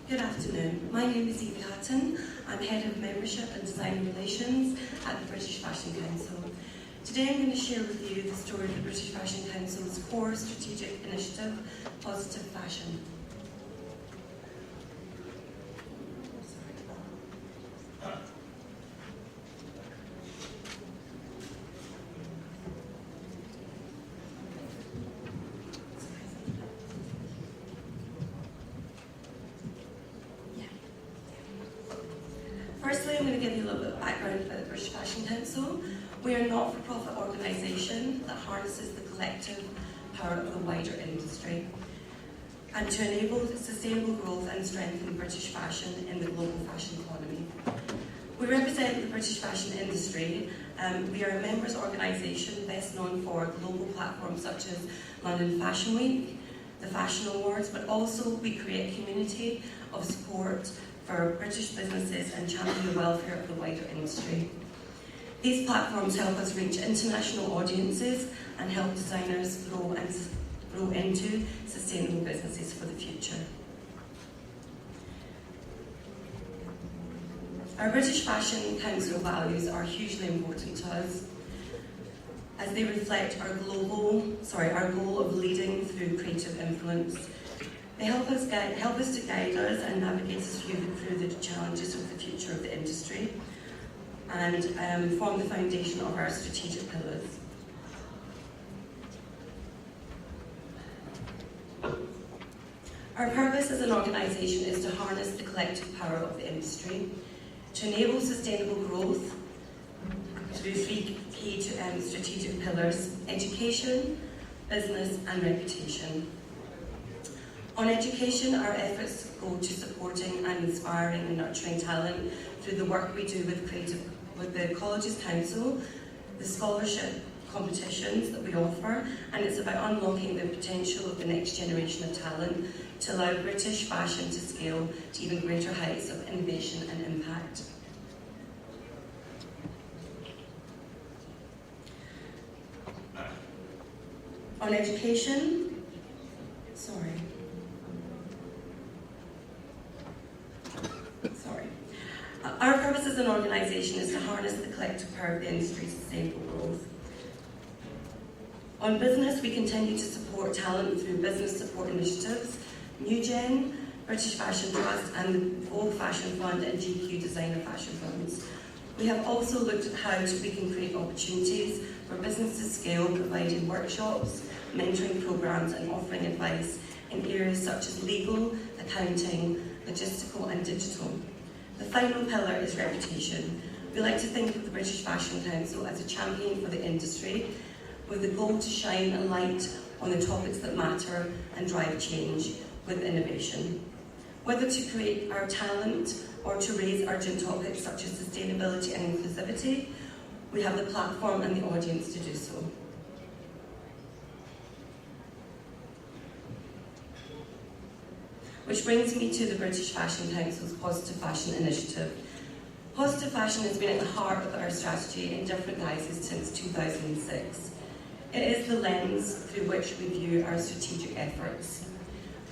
Good afternoon. My name is Yvie Hutton. I'm Head of Membership and Design Relations at the British Fashion Council. Today I'm going to share with you the story of the British Fashion Council's core strategic initiative, Positive Fashion. Firstly, I'm going to give you a little bit of background about the British Fashion Council. We are a not-for-profit organisation that harnesses the collective power of the wider industry and to enable sustainable growth and strengthen British fashion in the global fashion economy. We represent the British fashion industry. We are a members organisation best known for global platforms such as London Fashion Week, the Fashion Awards, but also we create a community of support for British businesses and champion the welfare of the wider industry. These platforms help us reach international audiences and help designers grow into sustainable businesses for the future. Our British Fashion Council values are hugely important to us as they reflect our goal of leading through creative influence. They help us to guide us and navigate us through the challenges of the future of the industry and form the foundation of our strategic pillars. Our purpose as an organisation is to harness the collective power of the industry, to enable sustainable growth through three key strategic pillars: education, business and reputation. On education, our efforts go to supporting and inspiring and nurturing talent through the work we do with the Colleges Council, the scholarship competitions that we offer, and it's about unlocking the potential of the next generation of talent to allow British fashion to scale to even greater heights of innovation and impact. On education, our purpose as an organisation is to harness the collective power of the industry's sustainable growth. On business, we continue to support talent through business support initiatives, New Gen, British Fashion Trust and the Vogue Fashion Fund and GQ Designer Fashion Funds. We have also looked at how we can create opportunities for business to scale, providing workshops, mentoring programmes and offering advice in areas such as legal, accounting, logistical and digital. The final pillar is reputation. We like to think of the British Fashion Council as a champion for the industry with the goal to shine a light on the topics that matter and drive change with innovation. Whether to create our talent or to raise urgent topics such as sustainability and inclusivity, we have the platform and the audience to do so. Which brings me to the British Fashion Council's Positive Fashion Initiative. Positive fashion has been at the heart of our strategy in different guises since 2006. It is the lens through which we view our strategic efforts.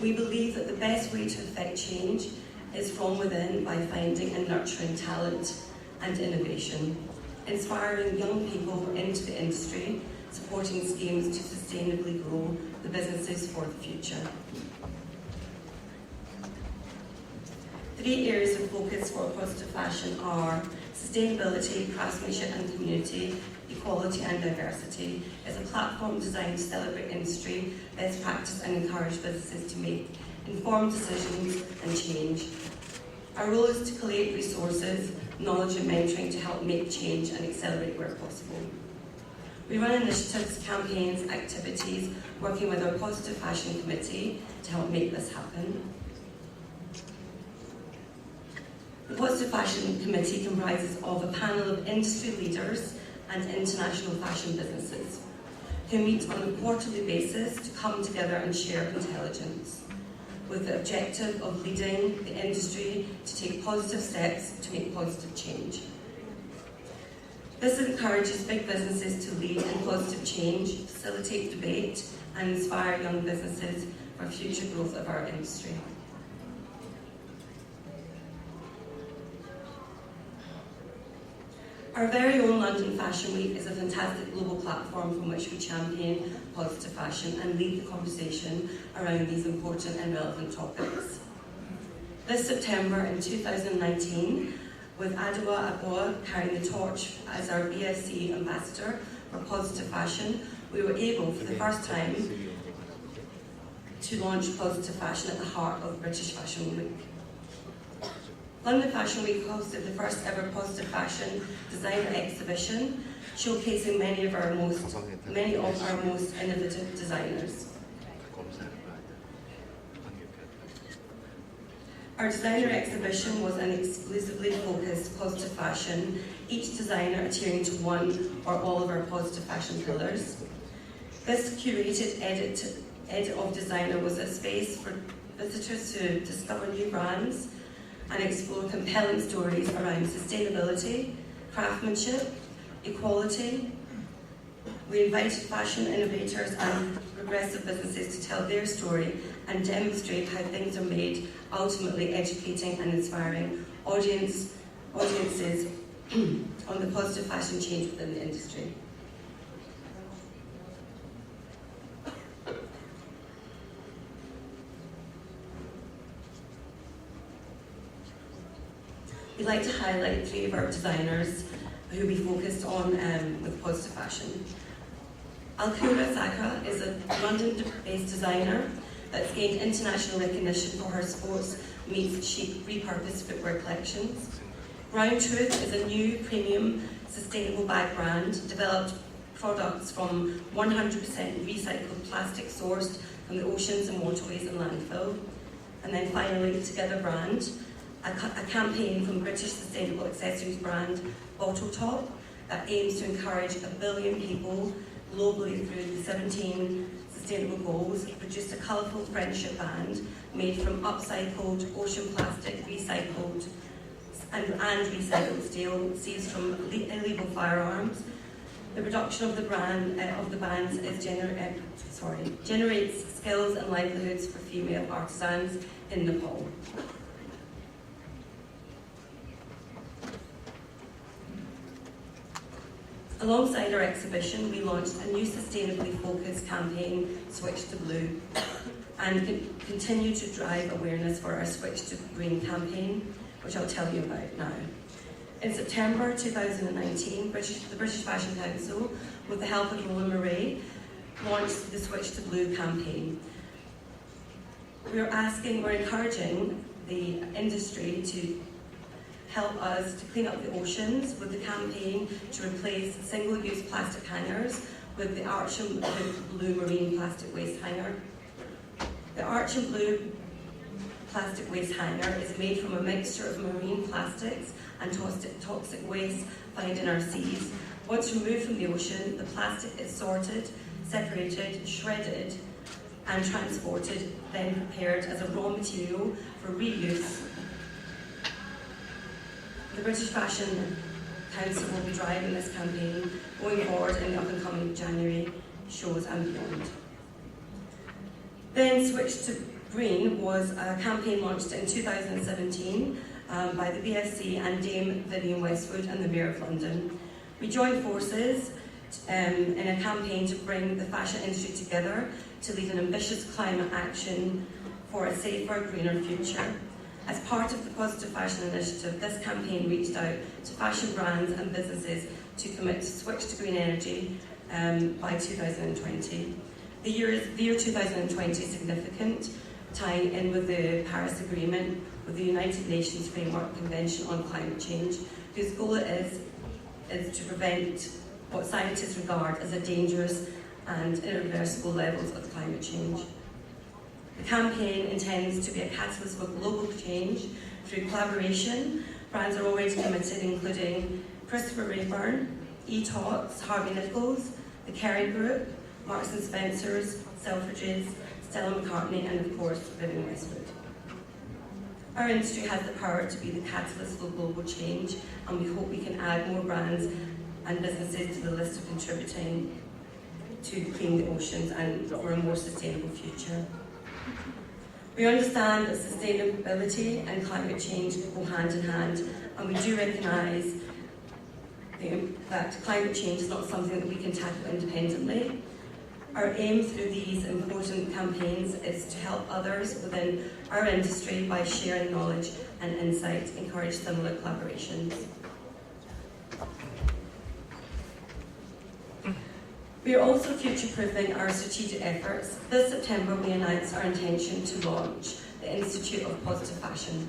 We believe that the best way to affect change is from within by finding and nurturing talent and innovation, inspiring young people into the industry, supporting schemes to sustainably grow the businesses for the future. 3 areas of focus for positive fashion are sustainability, craftsmanship and community, equality and diversity. Is a platform designed to celebrate industry, best practice and encourage businesses to make informed decisions and change. Our role is to collate resources, knowledge and mentoring to help make change and accelerate where possible. We run initiatives, campaigns, activities, working with our Positive Fashion Committee to help make this happen. The Positive Fashion Committee comprises of a panel of industry leaders and international fashion businesses who meet on a quarterly basis to come together and share intelligence with the objective of leading the industry to take positive steps to make positive change. This encourages big businesses to lead in positive change, facilitate debate and inspire young businesses for future growth of our industry. Our very own London Fashion Week is a fantastic global platform from which we champion positive fashion and lead the conversation around these important and relevant topics. This September in 2019, with Adwa Aboa carrying the torch as our BFC ambassador for positive fashion, we were able for the first time to launch positive fashion at the heart of British Fashion Week. London Fashion Week hosted the first ever positive fashion designer exhibition, showcasing many of our most innovative designers. Our designer exhibition was an exclusively focused positive fashion, each designer adhering to one or all of our positive fashion pillars. This curated edit of designer was a space for visitors to discover new brands and explore compelling stories around sustainability, craftsmanship, equality. We invited fashion innovators and progressive businesses to tell their story and demonstrate how things are made, ultimately educating and inspiring audiences on the positive fashion change within the industry. We'd like to highlight 3 of our designers who we focused on with positive fashion. Alkura Saka is a London-based designer that's gained international recognition for her sports meets chic repurposed footwear collections. Ground Truth is a new premium sustainable bag brand, developed products from 100% recycled plastic sourced from the oceans and waterways and landfill. And then finally, Together Brand, a campaign from British sustainable accessories brand Bottle Top that aims to encourage 1 billion people globally through the 17 sustainable goals, produced a colourful friendship band made from upcycled ocean plastic, recycled and recycled steel seized from illegal firearms. The production of the bands generates skills and livelihoods for female artisans in Nepal. Alongside our exhibition, we launched a new sustainably focused campaign, Switch to Blue, and continue to drive awareness for our Switch to Green campaign, which I'll tell you about now. In September 2019, the British Fashion Council, with the help of Roland Murray, launched the Switch to Blue campaign. We're encouraging the industry to help us to clean up the oceans with the campaign to replace single-use plastic hangers with the Arch and Blue marine plastic waste hanger. The Arch and Blue plastic waste hanger is made from a mixture of marine plastics and toxic waste found in our seas. Once removed from the ocean, the plastic is sorted, separated, shredded, and transported, then prepared as a raw material for reuse. The British Fashion Council will be driving this campaign going forward in the up-and-coming January shows and beyond. Then Switch to Green was a campaign launched in 2017 by the BFC and Dame Vivienne Westwood and the Mayor of London. We joined forces in a campaign to bring the fashion industry together to lead an ambitious climate action for a safer, greener future. As part of the Positive Fashion Initiative, this campaign reached out to fashion brands and businesses to commit to switch to green energy by 2020. The year 2020 is significant, tying in with the Paris Agreement with the United Nations Framework Convention on Climate Change, whose goal is to prevent what scientists regard as a dangerous and irreversible levels of climate change. The campaign intends to be a catalyst for global change through collaboration. Brands are already committed, including Christopher Rayburn, eTalks, Harvey Nichols, the Kerry Group, Marks and Spencer's, Selfridges, Stella McCartney, and of course, Vivienne Westwood. Our industry has the power to be the catalyst for global change, and we hope we can add more brands and businesses to the list of contributing to clean the oceans and for a more sustainable future. We understand that sustainability and climate change go hand in hand, and we do recognise that climate change is not something that we can tackle independently. Our aim through these important campaigns is to help others within our industry by sharing knowledge and insight, encourage similar collaborations. We are also future-proofing our strategic efforts. This September we announced our intention to launch the Institute of Positive Fashion.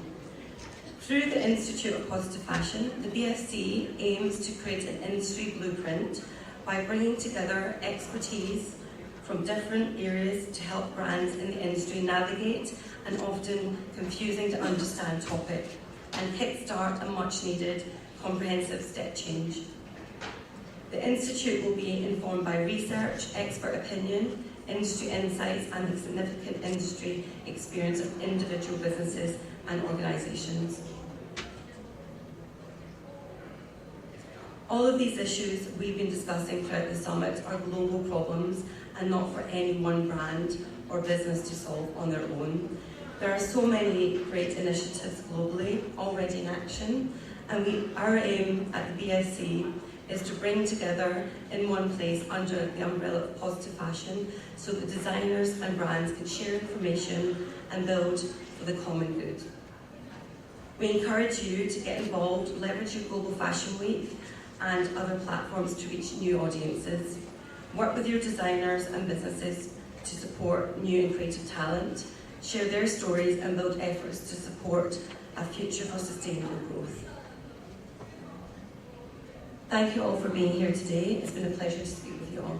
Through the Institute of Positive Fashion, the BFC aims to create an industry blueprint by bringing together expertise from different areas to help brands in the industry navigate an often confusing to understand topic and kickstart a much needed comprehensive step change. The Institute will be informed by research, expert opinion, industry insights and the significant industry experience of individual businesses and organisations. All of these issues we've been discussing throughout the summit are global problems and not for any one brand or business to solve on their own. There are so many great initiatives globally already in action, and our aim at the BFC is to bring together in one place under the umbrella of positive fashion so that designers and brands can share information and build for the common good. We encourage you to get involved, leverage your Global Fashion Week and other platforms to reach new audiences. Work with your designers and businesses to support new and creative talent, share their stories and build efforts to support a future for sustainable growth. Thank you all for being here today. It's been a pleasure to speak with you all.